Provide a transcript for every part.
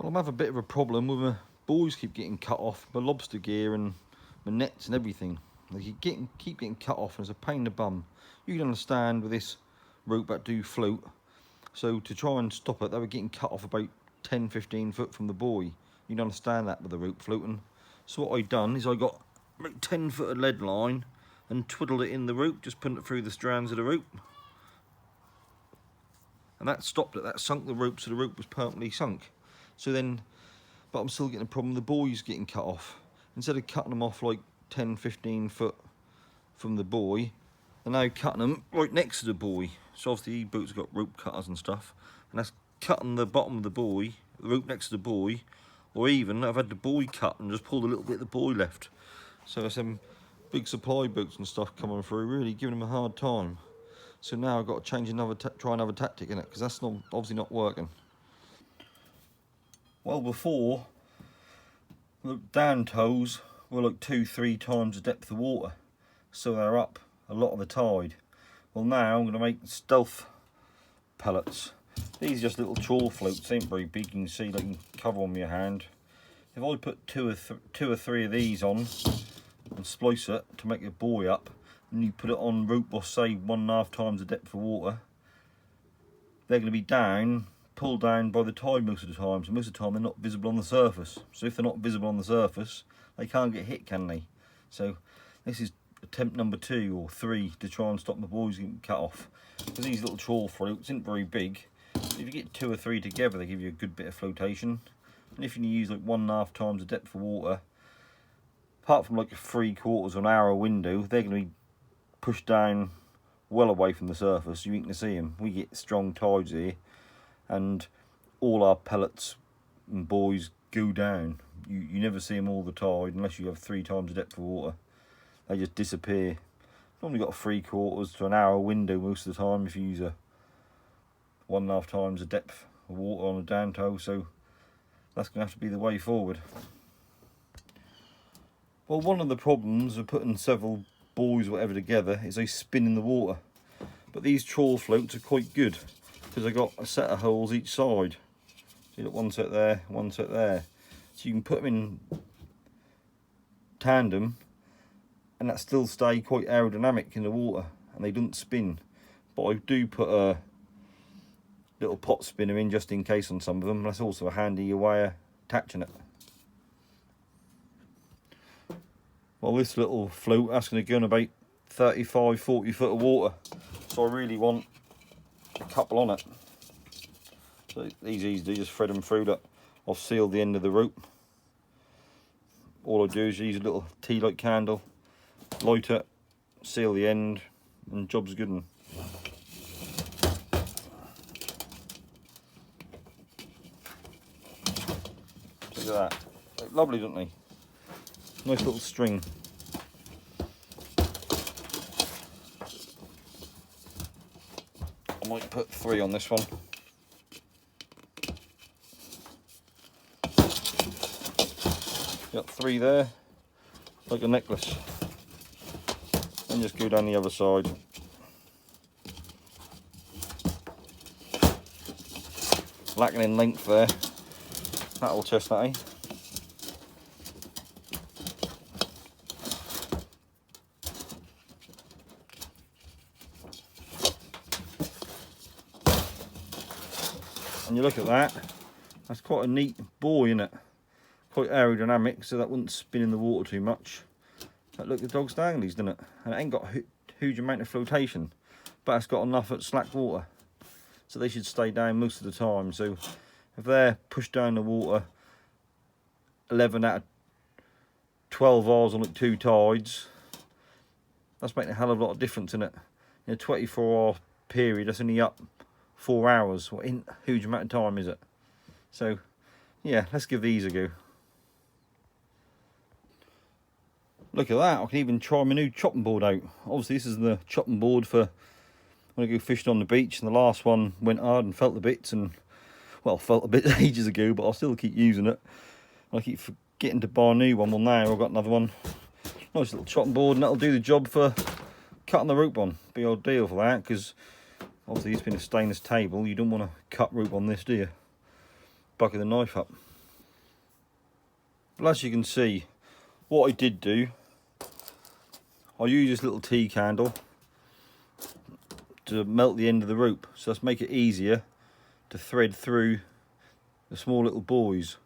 Well, I'm having a bit of a problem with my buoys keep getting cut off, my lobster gear and my nets and everything. They keep getting cut off, and it's a pain in the bum. You can understand with this rope that do float, so to try and stop it, they were getting cut off about 10-15 foot from the buoy. You can understand that with the rope floating. So what I done is I got about 10 foot of lead line and twiddled it in the rope, just putting it through the strands of the rope. And that stopped it, that sunk the rope, so the rope was permanently sunk. So then, but I'm still getting a problem with the buoys getting cut off. Instead of cutting them off like 10-15 foot from the buoy, they're now cutting them right next to the buoy. So obviously E-boats have got rope cutters and stuff, and that's cutting the bottom of the buoy, the rope next to the buoy, or even I've had the buoy cut and just pulled a little bit of the buoy left. So there's some big supply boats and stuff coming through, really giving them a hard time. So now I've got to change try another tactic in it, because that's obviously not working. Well, before, the down tows were like 2-3 times the depth of water, so they're up a lot of the tide. Well, now I'm going to make stealth pellets. These are just little trawl floats, they ain't very big, you can see, like you can cover on your hand. If I put two or three of these on and splice it to make a buoy up, and you put it on rope or say 1.5 times the depth of water, they're going to be down, pulled down by the tide most of the time. So most of the time they're not visible on the surface. So if they're not visible on the surface, they can't get hit, can they? So this is attempt number 2 or 3 to try and stop my buoys getting cut off. Because these little trawl floats aren't very big. If you get 2 or 3 together, they give you a good bit of flotation. And if you use like 1.5 times the depth of water, apart from like a 3/4 or an hour window, they're going to be pushed down well away from the surface. You can see them. We get strong tides here, and all our pellets and buoys go down. You never see them all the tide unless you have 3 times the depth of water. They just disappear. Normally got a 3/4 to an hour window most of the time if you use a 1.5 times the depth of water on a down tow, so that's going to have to be the way forward. Well, one of the problems of putting several buoys or whatever together is they spin in the water. But these trawl floats are quite good because they've got a set of holes each side. So you got one set there, one set there. So you can put them in tandem and that still stay quite aerodynamic in the water and they don't spin. But I do put a little pot spinner in just in case on some of them. That's also a handy way of attaching it. Well, this little float, that's going to go in about 35-40 foot of water. So I really want a couple on it. So these easy, just thread them through that. I'll seal the end of the rope. All I do is use a little tea light candle, light it, seal the end, and job's good 'un. Look at that. Look lovely, don't they? Nice little string. I might put 3 on this one. Got 3 there, like a necklace. And just go down the other side. Lacking in length there. That'll test that, eh? And you look at that, that's quite a neat buoy, isn't it? Quite aerodynamic, so that wouldn't spin in the water too much. But look, the dog's danglies, doesn't it? And it ain't got a huge amount of flotation, but it's got enough at slack water. So they should stay down most of the time. So if they're pushed down the water 11 out of 12 hours on like 2 tides, that's making a hell of a lot of difference in it. In a 24-hour period, that's only up 4 hours. What in a huge amount of time is it? So yeah, let's give these a go. Look at that, I can even try my new chopping board out. Obviously this is the chopping board for when I go fishing on the beach, and the last one went hard and felt the bits, and well, felt a bit ages ago, but I'll still keep using it. I keep forgetting to buy a new one. Well, now I've got another one. Nice little chopping board, and that'll do the job for cutting the rope on. Be ideal for that, because obviously it's been a stainless table. You don't want to cut rope on this, do you? Bucket the knife up. But as you can see, what I did do, I use this little tea candle to melt the end of the rope, so let's make it easier to thread through the small little buoys.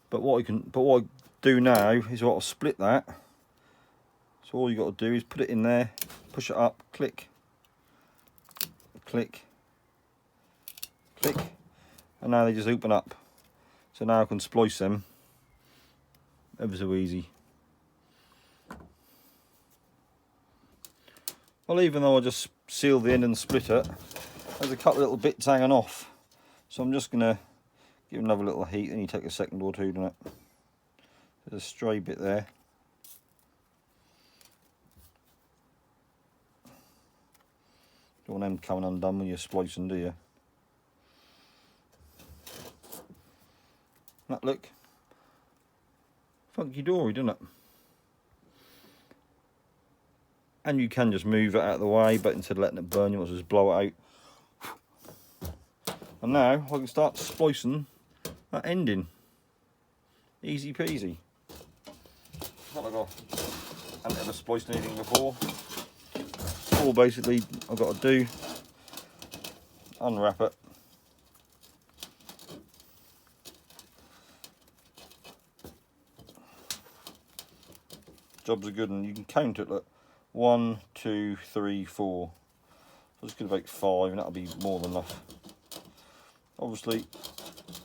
But what I do now is I'll split that. So all you got to do is put it in there, push it up, click, click, click, and now they just open up. So now I can splice them ever so easy. Well, even though I just sealed the end and split it, there's a couple of little bits hanging off. So I'm just going to give it another little heat, then you take a second or two, doesn't it? There's a stray bit there. Don't want them coming undone when you're splicing, do you? That look, funky dory, doesn't it? And you can just move it out of the way, but instead of letting it burn, you want to just blow it out. And now I can start splicing that ending. Easy peasy. Not like I've never spliced anything before. All basically I've got to do, unwrap it, jobs are good, and you can count it. Look, 1, 2, 3, 4. So it's going to make 5, and that'll be more than enough. Obviously,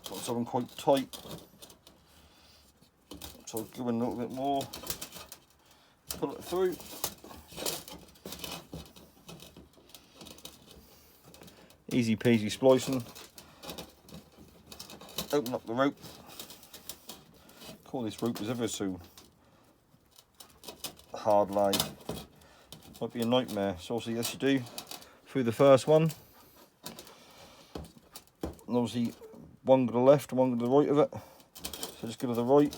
got something quite tight, so I'll give it a little bit more, pull it through. Easy peasy splicing. Open up the rope. Call this rope is ever so hard lay. Might be a nightmare. So obviously, yes, you do through the first one. And obviously, one to the left and one to the right of it. So just go to the right.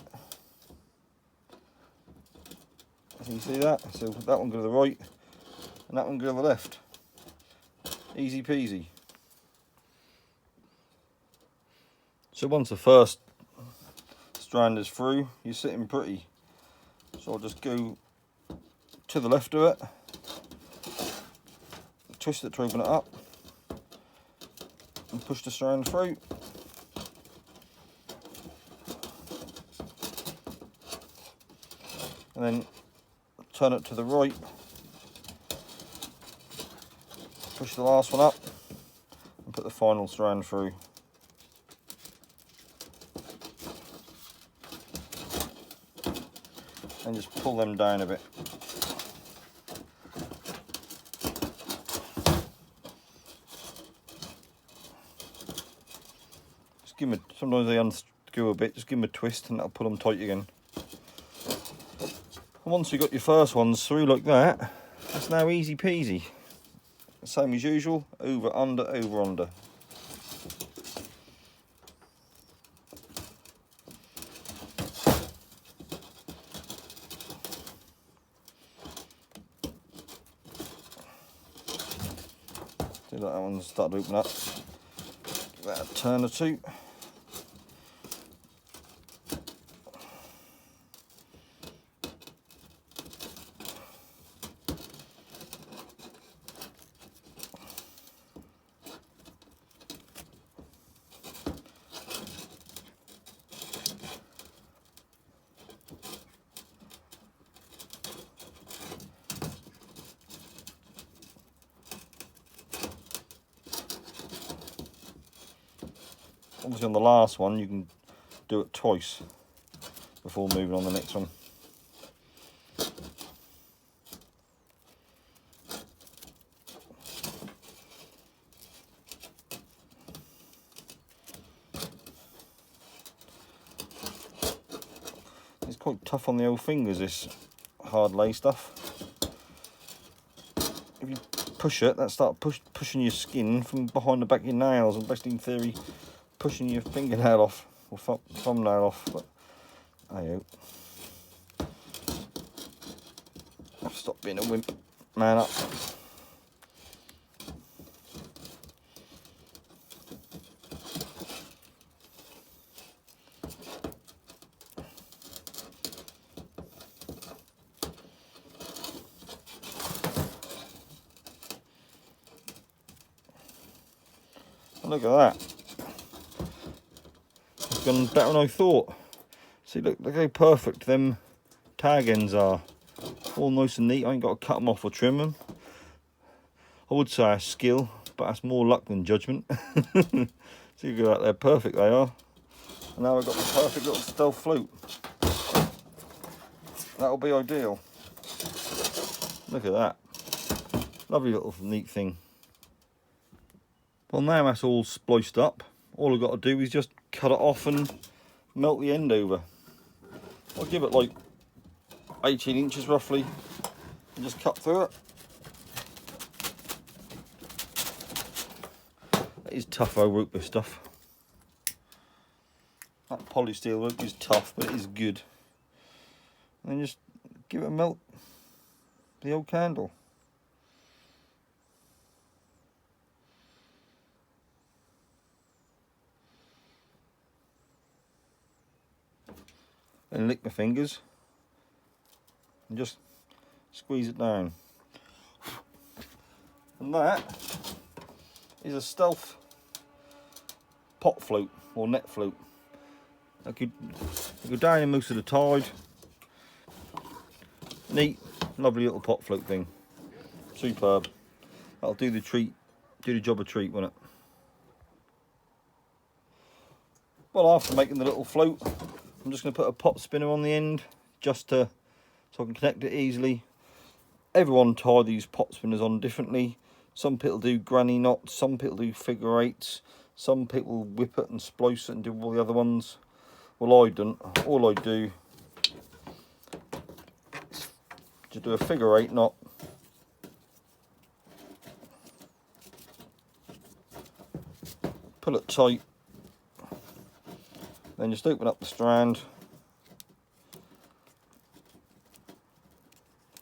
Can you see that? So that one go to the right, and that one go to the left. Easy peasy. So once the first strand is through, you're sitting pretty. So I'll just go to the left of it, twist it to open it up, and push the strand through. And then turn it to the right, push the last one up, and put the final strand through. And just pull them down a bit. Just give them sometimes they unscrew a bit, just give them a twist and that'll pull them tight again. And once you've got your first ones through like that, it's now easy peasy. Same as usual, over, under, over, under. See that one's started to open up. Give that a turn or two. Obviously on the last one you can do it twice before moving on the next one. It's quite tough on the old fingers, this hard lay stuff. If you push it, that starts pushing your skin from behind the back of your nails, and basically in theory pushing your fingernail off, or thumbnail off, but hey-oh. Stop being a wimp, man up. Look at that. It's gone better than I thought. See, look how perfect them tag ends are. All nice and neat. I ain't got to cut them off or trim them. I would say a skill, but that's more luck than judgment. See, look at that, they're perfect, they are. And now I've got the perfect little stealth float. That'll be ideal. Look at that. Lovely little neat thing. Well, now that's all spliced up. All I've got to do is just cut it off and melt the end over. I'll give it like 18 inches roughly and just cut through it. That is tough old rope, this stuff. That polysteel rope is tough, but it is good. And then just give it a melt, the old candle. And lick my fingers and just squeeze it down. And that is a stealth pot float or net float. I could go down in most of the tide. Neat, lovely little pot float thing. Superb. That'll do the treat, do the job of treat, won't it? Well, after making the little float, I'm just going to put a pot spinner on the end just so I can connect it easily. Everyone tie these pot spinners on differently. Some people do granny knots, some people do figure eights, some people whip it and splice it and do all the other ones. Well, I don't. All I do is to do a figure eight knot. Pull it tight. Then just open up the strand.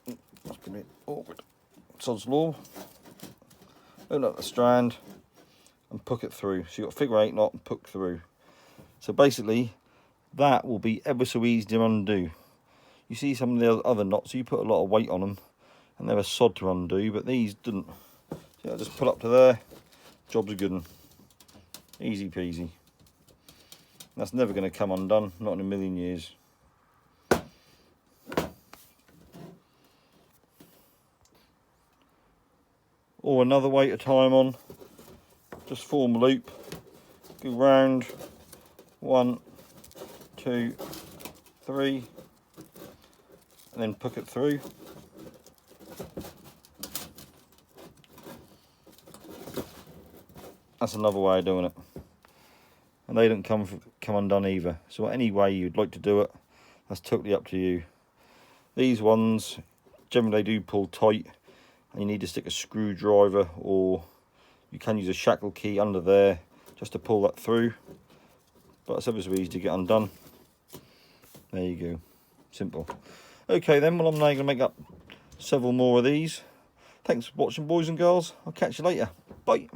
That's going to be awkward. Sod's law. Open up the strand and puck it through. So you've got a figure eight knot and puck through. So basically, that will be ever so easy to undo. You see some of the other knots, you put a lot of weight on them and they're a sod to undo, but these didn't. So I just pull up to there, job's a good one. Easy peasy. That's never going to come undone, not in a million years. Or another way to tie them on, just form a loop, go round, 1, 2, 3, and then puck it through. That's another way of doing it. And they don't come undone either. So any way you'd like to do it, that's totally up to you. These ones, generally they do pull tight, and you need to stick a screwdriver, or you can use a shackle key under there just to pull that through. But it's ever so easy to get undone. There you go, simple. Okay then, well I'm now going to make up several more of these. Thanks for watching, boys and girls. I'll catch you later. Bye.